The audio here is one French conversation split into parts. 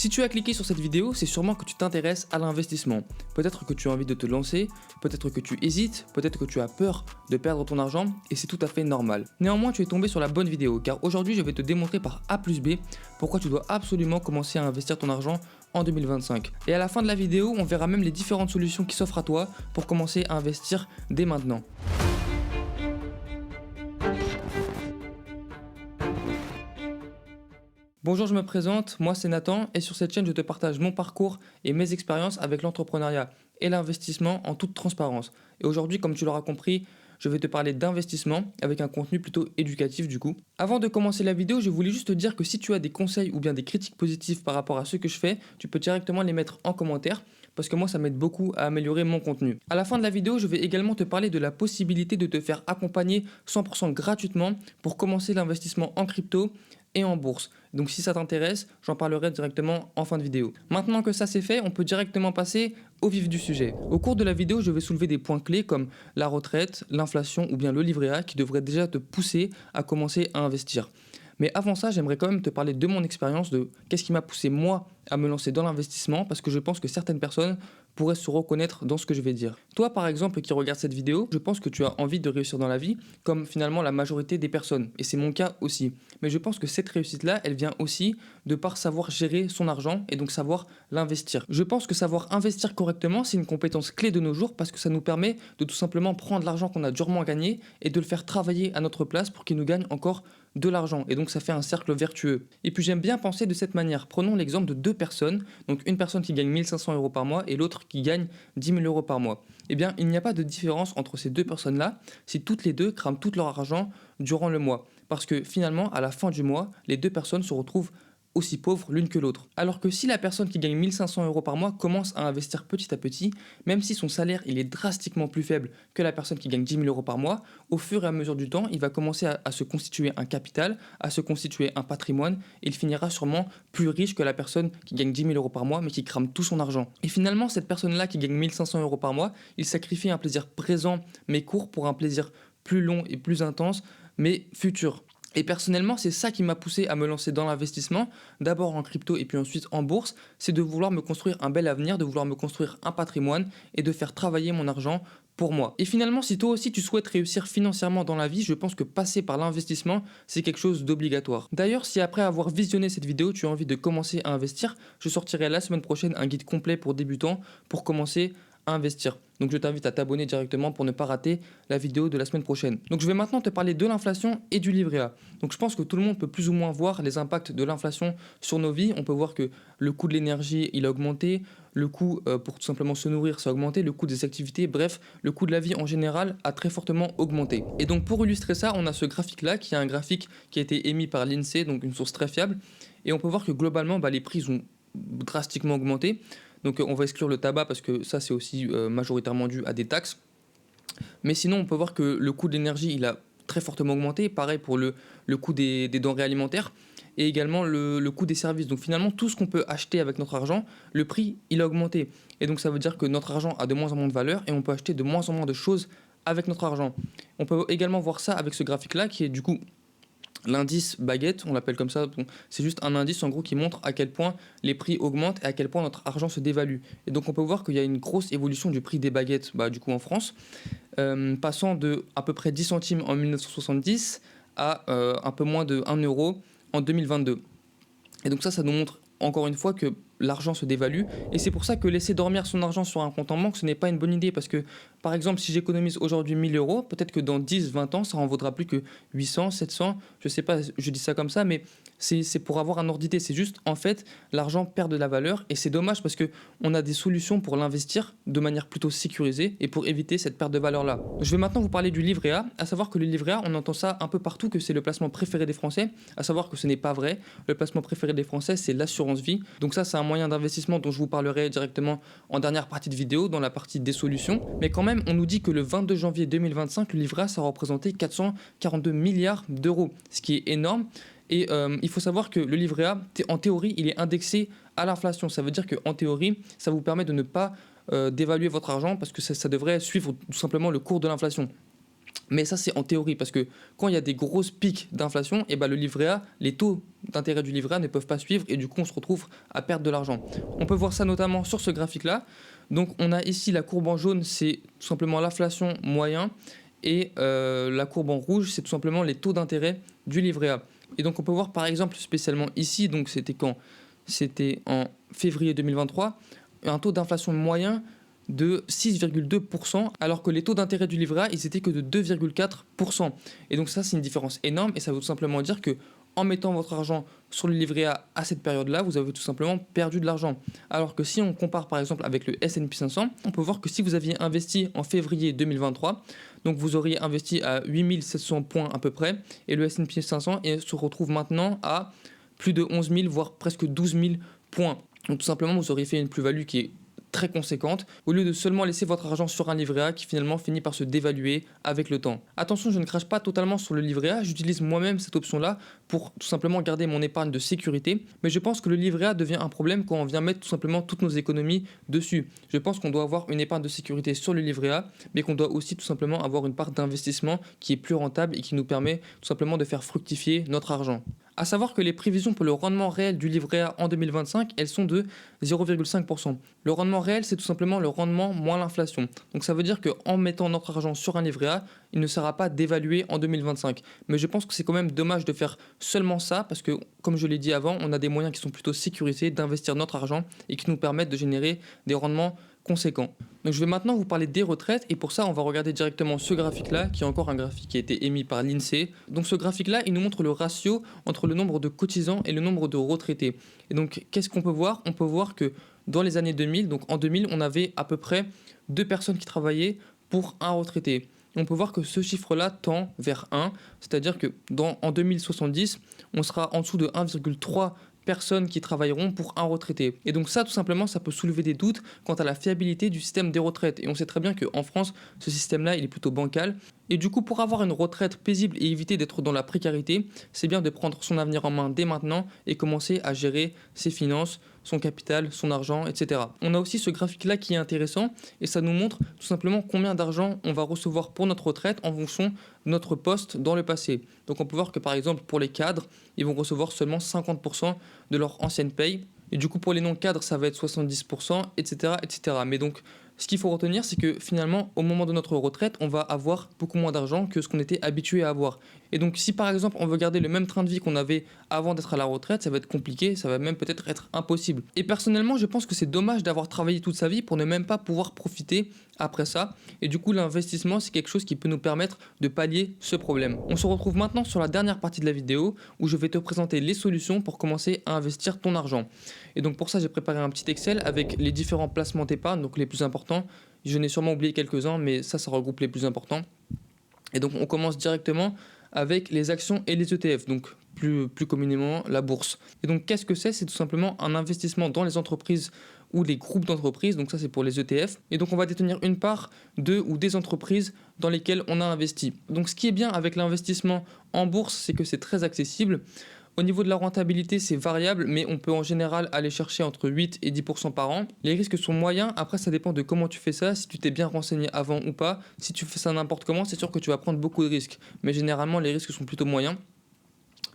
Si tu as cliqué sur cette vidéo, c'est sûrement que tu t'intéresses à l'investissement. Peut-être que tu as envie de te lancer, peut-être que tu hésites, peut-être que tu as peur de perdre ton argent et c'est tout à fait normal. Néanmoins, tu es tombé sur la bonne vidéo car aujourd'hui, je vais te démontrer par A plus B pourquoi tu dois absolument commencer à investir ton argent en 2025. Et à la fin de la vidéo, on verra même les différentes solutions qui s'offrent à toi pour commencer à investir dès maintenant. Bonjour, je me présente, moi c'est Nathan et sur cette chaîne je te partage mon parcours et mes expériences avec l'entrepreneuriat et l'investissement en toute transparence. Et aujourd'hui, comme tu l'auras compris, je vais te parler d'investissement avec un contenu plutôt éducatif du coup. Avant de commencer la vidéo, je voulais juste te dire que si tu as des conseils ou bien des critiques positives par rapport à ce que je fais, tu peux directement les mettre en commentaire parce que moi ça m'aide beaucoup à améliorer mon contenu. À la fin de la vidéo, je vais également te parler de la possibilité de te faire accompagner 100% gratuitement pour commencer l'investissement en crypto et en bourse. Donc si ça t'intéresse, j'en parlerai directement en fin de vidéo. Maintenant que ça c'est fait, on peut directement passer au vif du sujet. Au cours de la vidéo, je vais soulever des points clés comme la retraite, l'inflation ou bien le livret A qui devraient déjà te pousser à commencer à investir. Mais avant ça, j'aimerais quand même te parler de mon expérience, de qu'est-ce qui m'a poussé moi à me lancer dans l'investissement parce que je pense que certaines personnes pourraient se reconnaître dans ce que je vais dire. Toi par exemple qui regarde cette vidéo, je pense que tu as envie de réussir dans la vie comme finalement la majorité des personnes et c'est mon cas aussi. Mais je pense que cette réussite-là, elle vient aussi de par savoir gérer son argent et donc savoir l'investir. Je pense que savoir investir correctement, c'est une compétence clé de nos jours parce que ça nous permet de tout simplement prendre l'argent qu'on a durement gagné et de le faire travailler à notre place pour qu'il nous gagne encore de l'argent et donc ça fait un cercle vertueux. Et puis j'aime bien penser de cette manière. Prenons l'exemple de deux personnes, donc une personne qui gagne 1500 euros par mois et l'autre qui gagne 10 000 euros par mois. Eh bien, il n'y a pas de différence entre ces deux personnes-là si toutes les deux crament tout leur argent durant le mois. Parce que finalement, à la fin du mois, les deux personnes se retrouvent aussi pauvres l'une que l'autre. Alors que si la personne qui gagne 1500 euros par mois commence à investir petit à petit, même si son salaire il est drastiquement plus faible que la personne qui gagne 10 000 euros par mois, au fur et à mesure du temps, il va commencer à se constituer un capital, à se constituer un patrimoine, et il finira sûrement plus riche que la personne qui gagne 10 000 euros par mois mais qui crame tout son argent. Et finalement, cette personne-là qui gagne 1500 euros par mois, il sacrifie un plaisir présent mais court pour un plaisir plus long et plus intense mais futur. Et personnellement, c'est ça qui m'a poussé à me lancer dans l'investissement, d'abord en crypto et puis ensuite en bourse, c'est de vouloir me construire un bel avenir, de vouloir me construire un patrimoine et de faire travailler mon argent pour moi. Et finalement, si toi aussi tu souhaites réussir financièrement dans la vie, je pense que passer par l'investissement, c'est quelque chose d'obligatoire. D'ailleurs, si après avoir visionné cette vidéo, tu as envie de commencer à investir, je sortirai la semaine prochaine un guide complet pour débutants pour commencer à investir. Donc je t'invite à t'abonner directement pour ne pas rater la vidéo de la semaine prochaine. Donc je vais maintenant te parler de l'inflation et du livret A. Donc je pense que tout le monde peut plus ou moins voir les impacts de l'inflation sur nos vies. On peut voir que le coût de l'énergie, il a augmenté, le coût pour tout simplement se nourrir, ça a augmenté, le coût des activités, bref, le coût de la vie en général a très fortement augmenté. Et donc pour illustrer ça, on a ce graphique-là qui est un graphique qui a été émis par l'INSEE, donc une source très fiable. Et on peut voir que globalement, les prix ont drastiquement augmenté. Donc on va exclure le tabac parce que ça c'est aussi majoritairement dû à des taxes. Mais sinon on peut voir que le coût de l'énergie il a très fortement augmenté. Pareil pour le coût des denrées alimentaires et également le coût des services. Donc finalement tout ce qu'on peut acheter avec notre argent, le prix il a augmenté. Et donc ça veut dire que notre argent a de moins en moins de valeur et on peut acheter de moins en moins de choses avec notre argent. On peut également voir ça avec ce graphique là qui est du coup l'indice baguette, on l'appelle comme ça, bon, c'est juste un indice en gros qui montre à quel point les prix augmentent et à quel point notre argent se dévalue. Et donc on peut voir qu'il y a une grosse évolution du prix des baguettes du coup en France, passant de à peu près 10 centimes en 1970 à un peu moins de 1 euro en 2022. Et donc ça nous montre encore une fois que l'argent se dévalue et c'est pour ça que laisser dormir son argent sur un compte en banque ce n'est pas une bonne idée parce que par exemple si j'économise aujourd'hui 1000 euros, peut-être que dans 10-20 ans ça en vaudra plus que 800, 700, je sais pas, je dis ça comme ça mais c'est pour avoir un ordre d'idée, c'est juste en fait l'argent perd de la valeur et c'est dommage parce que on a des solutions pour l'investir de manière plutôt sécurisée et pour éviter cette perte de valeur là. Je vais maintenant vous parler du livret A, à savoir que le livret A on entend ça un peu partout que c'est le placement préféré des Français, à savoir que ce n'est pas vrai, le placement préféré des Français c'est l'assurance vie, donc ça c'est un moyen d'investissement dont je vous parlerai directement en dernière partie de vidéo, dans la partie des solutions. Mais quand même, on nous dit que le 22 janvier 2025, le livret A, ça a représenté 442 milliards d'euros, ce qui est énorme. Et il faut savoir que le livret A, en théorie, il est indexé à l'inflation. Ça veut dire qu'en théorie, ça vous permet de ne pas dévaluer votre argent parce que ça devrait suivre tout simplement le cours de l'inflation. Mais ça, c'est en théorie, parce que quand il y a des grosses pics d'inflation, et ben le livret A, les taux d'intérêt du livret A ne peuvent pas suivre, et du coup, on se retrouve à perdre de l'argent. On peut voir ça notamment sur ce graphique-là. Donc, on a ici la courbe en jaune, c'est tout simplement l'inflation moyen, et la courbe en rouge, c'est tout simplement les taux d'intérêt du livret A. Et donc, on peut voir par exemple spécialement ici, donc c'était quand? C'était en février 2023, un taux d'inflation moyen de 6,2%, alors que les taux d'intérêt du livret A, ils étaient que de 2,4%. Et donc ça, c'est une différence énorme, et ça veut tout simplement dire que en mettant votre argent sur le livret A à cette période-là, vous avez tout simplement perdu de l'argent. Alors que si on compare par exemple avec le S&P 500, on peut voir que si vous aviez investi en février 2023, donc vous auriez investi à 8700 points à peu près, et le S&P 500 se retrouve maintenant à plus de 11 000, voire presque 12 000 points. Donc tout simplement, vous auriez fait une plus-value qui est très conséquente, au lieu de seulement laisser votre argent sur un livret A qui finalement finit par se dévaluer avec le temps. Attention, je ne crache pas totalement sur le livret A, j'utilise moi-même cette option-là pour tout simplement garder mon épargne de sécurité, mais je pense que le livret A devient un problème quand on vient mettre tout simplement toutes nos économies dessus. Je pense qu'on doit avoir une épargne de sécurité sur le livret A, mais qu'on doit aussi tout simplement avoir une part d'investissement qui est plus rentable et qui nous permet tout simplement de faire fructifier notre argent. À savoir que les prévisions pour le rendement réel du livret A en 2025, elles sont de 0,5%. Le rendement réel, c'est tout simplement le rendement moins l'inflation. Donc ça veut dire qu'en mettant notre argent sur un livret A, il ne sera pas dévalué en 2025. Mais je pense que c'est quand même dommage de faire seulement ça, parce que, comme je l'ai dit avant, on a des moyens qui sont plutôt sécurisés d'investir notre argent et qui nous permettent de générer des rendements conséquents. Donc je vais maintenant vous parler des retraites, et pour ça on va regarder directement ce graphique là qui est encore un graphique qui a été émis par l'INSEE. Donc ce graphique là, il nous montre le ratio entre le nombre de cotisants et le nombre de retraités. Et donc qu'est-ce qu'on peut voir? On peut voir que dans les années 2000, donc en 2000, on avait à peu près 2 personnes qui travaillaient pour un retraité. On peut voir que ce chiffre-là tend vers 1, c'est-à-dire que en 2070, on sera en dessous de 1,3 personnes qui travailleront pour un retraité. Et donc ça, tout simplement, ça peut soulever des doutes quant à la fiabilité du système des retraites. Et on sait très bien qu'en France, ce système-là, il est plutôt bancal. Et du coup, pour avoir une retraite paisible et éviter d'être dans la précarité, c'est bien de prendre son avenir en main dès maintenant et commencer à gérer ses finances, son capital, son argent, etc. On a aussi ce graphique-là qui est intéressant, et ça nous montre tout simplement combien d'argent on va recevoir pour notre retraite en fonction de notre poste dans le passé. Donc on peut voir que par exemple pour les cadres, ils vont recevoir seulement 50% de leur ancienne paye, et du coup pour les non-cadres ça va être 70%, etc., etc. Mais donc ce qu'il faut retenir, c'est que finalement, au moment de notre retraite, on va avoir beaucoup moins d'argent que ce qu'on était habitué à avoir. Et donc, si par exemple, on veut garder le même train de vie qu'on avait avant d'être à la retraite, ça va être compliqué, ça va même peut-être être impossible. Et personnellement, je pense que c'est dommage d'avoir travaillé toute sa vie pour ne même pas pouvoir profiter après ça. Et du coup, l'investissement, c'est quelque chose qui peut nous permettre de pallier ce problème. On se retrouve maintenant sur la dernière partie de la vidéo où je vais te présenter les solutions pour commencer à investir ton argent. Et donc, pour ça, j'ai préparé un petit Excel avec les différents placements d'épargne, donc les plus importants. Je n'ai sûrement oublié quelques-uns, mais ça regroupe les plus importants. Et donc, on commence directement avec les actions et les ETF, donc plus communément la bourse. Et donc qu'est-ce que c'est? C'est tout simplement un investissement dans les entreprises ou les groupes d'entreprises, donc ça c'est pour les ETF. Et donc on va détenir une part de ou des entreprises dans lesquelles on a investi. Donc ce qui est bien avec l'investissement en bourse, c'est que c'est très accessible. Au niveau de la rentabilité, c'est variable, mais on peut en général aller chercher entre 8 et 10% par an. Les risques sont moyens, après ça dépend de comment tu fais ça, si tu t'es bien renseigné avant ou pas. Si tu fais ça n'importe comment, c'est sûr que tu vas prendre beaucoup de risques, mais généralement les risques sont plutôt moyens.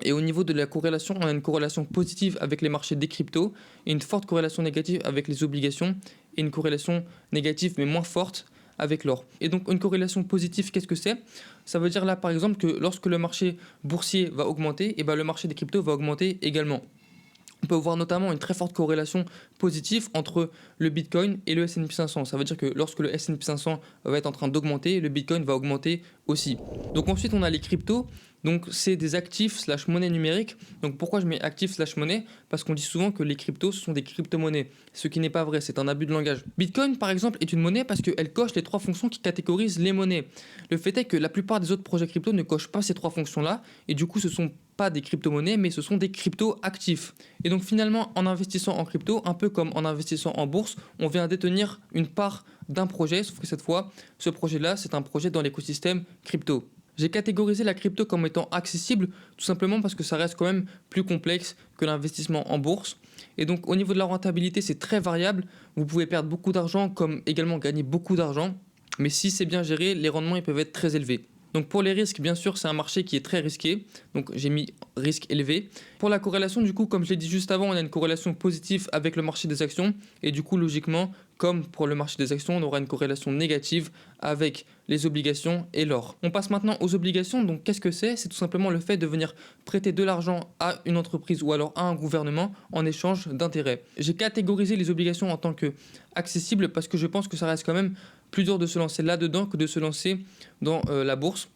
Et au niveau de la corrélation, on a une corrélation positive avec les marchés des cryptos et une forte corrélation négative avec les obligations et une corrélation négative mais moins forte avec l'or. Et donc une corrélation positive, qu'est-ce que c'est? Ça veut dire là par exemple que lorsque le marché boursier va augmenter, et ben le marché des cryptos va augmenter également. On peut voir notamment une très forte corrélation positive entre le Bitcoin et le S&P 500. Ça veut dire que lorsque le S&P 500 va être en train d'augmenter, le Bitcoin va augmenter aussi. Donc ensuite on a les cryptos. Donc c'est des actifs / monnaie numérique. Donc pourquoi je mets actifs / monnaie? Parce qu'on dit souvent que les cryptos ce sont des crypto-monnaies, ce qui n'est pas vrai, c'est un abus de langage. Bitcoin par exemple est une monnaie parce qu'elle coche les 3 fonctions qui catégorisent les monnaies. Le fait est que la plupart des autres projets crypto ne cochent pas ces 3 fonctions-là, et du coup ce sont pas des crypto-monnaies, mais ce sont des crypto-actifs. Et donc finalement, en investissant en crypto, un peu comme en investissant en bourse, on vient détenir une part d'un projet, sauf que cette fois, ce projet-là, c'est un projet dans l'écosystème crypto. J'ai catégorisé la crypto comme étant accessible, tout simplement parce que ça reste quand même plus complexe que l'investissement en bourse. Et donc au niveau de la rentabilité, c'est très variable. Vous pouvez perdre beaucoup d'argent comme également gagner beaucoup d'argent. Mais si c'est bien géré, les rendements ils peuvent être très élevés. Donc pour les risques, bien sûr, c'est un marché qui est très risqué, donc j'ai mis risque élevé. Pour la corrélation, du coup, comme je l'ai dit juste avant, on a une corrélation positive avec le marché des actions, et du coup, logiquement, comme pour le marché des actions, on aura une corrélation négative avec les obligations et l'or. On passe maintenant aux obligations. Donc qu'est-ce que c'est? C'est tout simplement le fait de venir prêter de l'argent à une entreprise ou alors à un gouvernement en échange d'intérêts. J'ai catégorisé les obligations en tant que accessibles parce que je pense que ça reste quand même plus dur de se lancer là-dedans que de se lancer dans la bourse.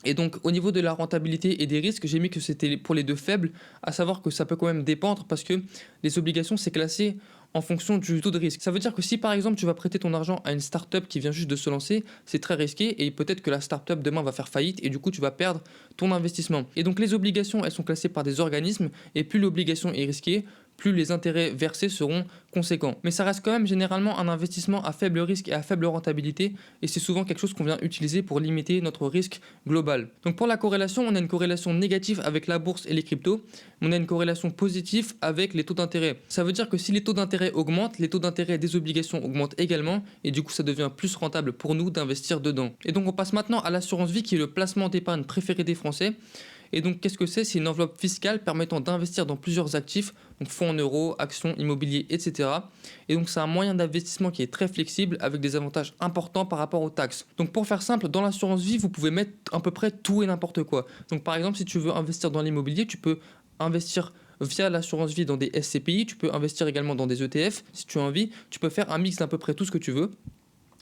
Et donc au niveau de la rentabilité et des risques, j'ai mis que c'était pour les deux faibles, à savoir que ça peut quand même dépendre parce que les obligations c'est classé en fonction du taux de risque. Ça veut dire que si par exemple tu vas prêter ton argent à une start-up qui vient juste de se lancer, c'est très risqué et peut-être que la start-up demain va faire faillite et du coup tu vas perdre ton investissement. Et donc les obligations elles sont classées par des organismes et plus l'obligation est risquée, plus les intérêts versés seront conséquents. Mais ça reste quand même généralement un investissement à faible risque et à faible rentabilité et c'est souvent quelque chose qu'on vient utiliser pour limiter notre risque global. Donc pour la corrélation, on a une corrélation négative avec la bourse et les cryptos, on a une corrélation positive avec les taux d'intérêt. Ça veut dire que si les taux d'intérêt augmentent, les taux d'intérêt des obligations augmentent également et du coup ça devient plus rentable pour nous d'investir dedans. Et donc on passe maintenant à l'assurance vie qui est le placement d'épargne préféré des Français. Et donc, qu'est-ce que c'est? C'est une enveloppe fiscale permettant d'investir dans plusieurs actifs, donc fonds en euros, actions, immobilier, etc. Et donc, c'est un moyen d'investissement qui est très flexible avec des avantages importants par rapport aux taxes. Donc, pour faire simple, dans l'assurance vie, vous pouvez mettre à peu près tout et n'importe quoi. Donc, par exemple, si tu veux investir dans l'immobilier, tu peux investir via l'assurance vie dans des SCPI, tu peux investir également dans des ETF. Si tu as envie, tu peux faire un mix d'à peu près tout ce que tu veux.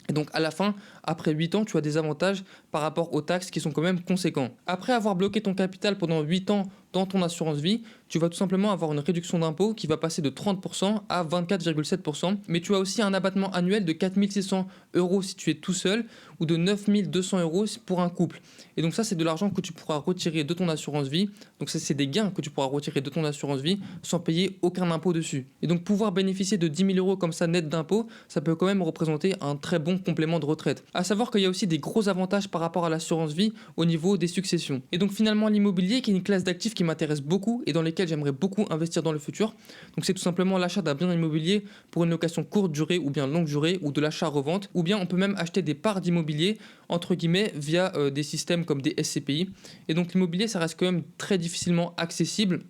Et donc à la fin, après 8 ans, tu as des avantages par rapport aux taxes qui sont quand même conséquents. Après avoir bloqué ton capital pendant 8 ans dans ton assurance vie, tu vas tout simplement avoir une réduction d'impôt qui va passer de 30% à 24,7%. Mais tu as aussi un abattement annuel de 4 600 € si tu es tout seul ou de 9 200 € pour un couple. Et donc ça, c'est de l'argent que tu pourras retirer de ton assurance vie. Donc ça, c'est des gains que tu pourras retirer de ton assurance vie sans payer aucun impôt dessus. Et donc pouvoir bénéficier de 10 000 € comme ça net d'impôt, ça peut quand même représenter un très bon complément de retraite. À savoir qu'il y a aussi des gros avantages par rapport à l'assurance vie au niveau des successions. Et donc finalement l'immobilier qui est une classe d'actifs qui m'intéresse beaucoup et dans lesquels j'aimerais beaucoup investir dans le futur. Donc c'est tout simplement l'achat d'un bien immobilier pour une location courte durée ou bien longue durée ou de l'achat-revente ou bien on peut même acheter des parts d'immobilier entre guillemets via des systèmes comme des SCPI. Et donc l'immobilier ça reste quand même très difficilement accessible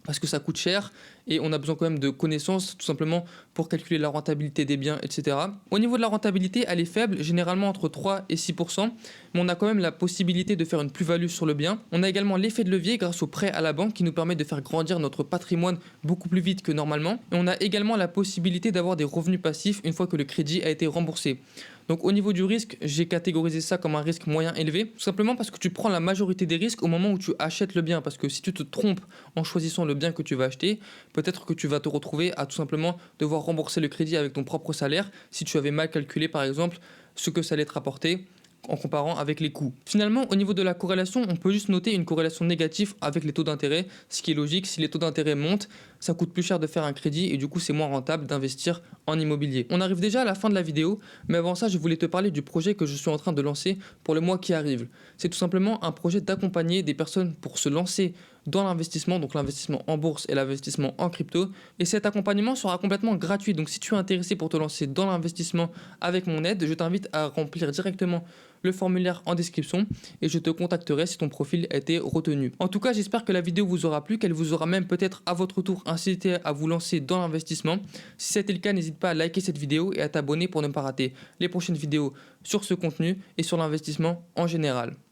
parce que ça coûte cher et on a besoin quand même de connaissances tout simplement pour calculer la rentabilité des biens, etc. Au niveau de la rentabilité, elle est faible, généralement entre 3 et 6%, mais on a quand même la possibilité de faire une plus-value sur le bien. On a également l'effet de levier grâce au prêt à la banque qui nous permet de faire grandir notre patrimoine beaucoup plus vite que normalement. Et on a également la possibilité d'avoir des revenus passifs une fois que le crédit a été remboursé. Donc au niveau du risque, j'ai catégorisé ça comme un risque moyen élevé, tout simplement parce que tu prends la majorité des risques au moment où tu achètes le bien, parce que si tu te trompes en choisissant le bien que tu vas acheter, peut-être que tu vas te retrouver à tout simplement devoir rembourser le crédit avec ton propre salaire si tu avais mal calculé par exemple ce que ça allait te rapporter en comparant avec les coûts. Finalement, au niveau de la corrélation, on peut juste noter une corrélation négative avec les taux d'intérêt, ce qui est logique. Si les taux d'intérêt montent, ça coûte plus cher de faire un crédit et du coup c'est moins rentable d'investir en immobilier. On arrive déjà à la fin de la vidéo, mais avant ça je voulais te parler du projet que je suis en train de lancer pour le mois qui arrive. C'est tout simplement un projet d'accompagner des personnes pour se lancer dans l'investissement, donc l'investissement en bourse et l'investissement en crypto. Et cet accompagnement sera complètement gratuit. Donc si tu es intéressé pour te lancer dans l'investissement avec mon aide, je t'invite à remplir directement le formulaire en description et je te contacterai si ton profil a été retenu. En tout cas, j'espère que la vidéo vous aura plu, qu'elle vous aura même peut-être à votre tour incité à vous lancer dans l'investissement. Si c'était le cas, n'hésite pas à liker cette vidéo et à t'abonner pour ne pas rater les prochaines vidéos sur ce contenu et sur l'investissement en général.